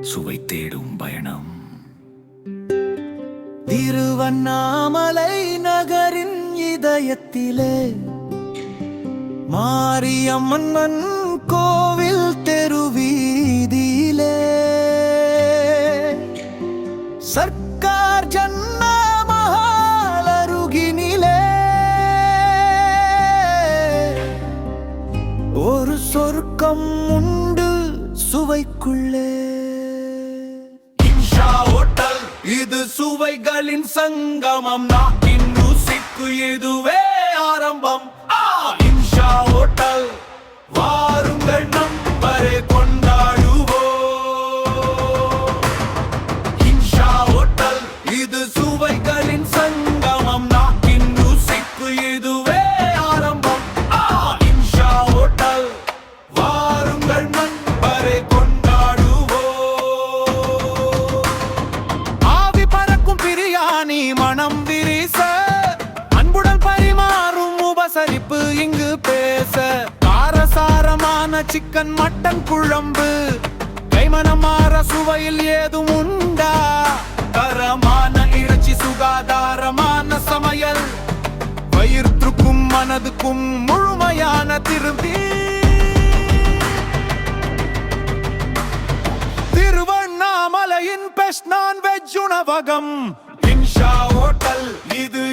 சுவை தேடும் பயணம். திருவண்ணாமலை நகரின் இதயத்திலே மாரியம்மன் கோவில் தெருவீதியிலே சர்க்கார் ஜன்ன மஹால் அருகினிலே ஒரு சொர்க்கம் உண்டு சுவைக்குள்ளே. இன்ஷா ஹோட்டல், இது சுவைகளின் சங்கமம். நாக்கின் ருசிக்கு இதுவே ஆரம்பம். இன்ஷா ஹோட்டல், வாருங்கள் நம்பரை கொண்டாடுவோம். இன்ஷா ஹோட்டல், இது சுவைகளின் சங்கமம். நாக்கின் ருசிக்கு இதுவே ஆரம்பம். இன்ஷா ஹோட்டல், வாருங்கள் நம்பரை கொண்டாடுவோம். ஆவி பறக்கும் பிரியாணி மனம் விரிச, அன்புடன் பரிமாறும் உபசரிப்பு இங்கு பேச. காரசாரமான சிக்கன் மட்டன் குழம்பு, கைமணம் மாற சுவையில் ஏதும் உண்டா? தரமான இறைச்சி, சுகாதாரமான சமையல், வயிற்றுக்கும் மனதுக்கும் முழுமையான திருப்தி. திருவண்ணாமலையின் பெஸ்ட் நான்வெஜ் உணவகம் இன்ஷா ஹோட்டல், இது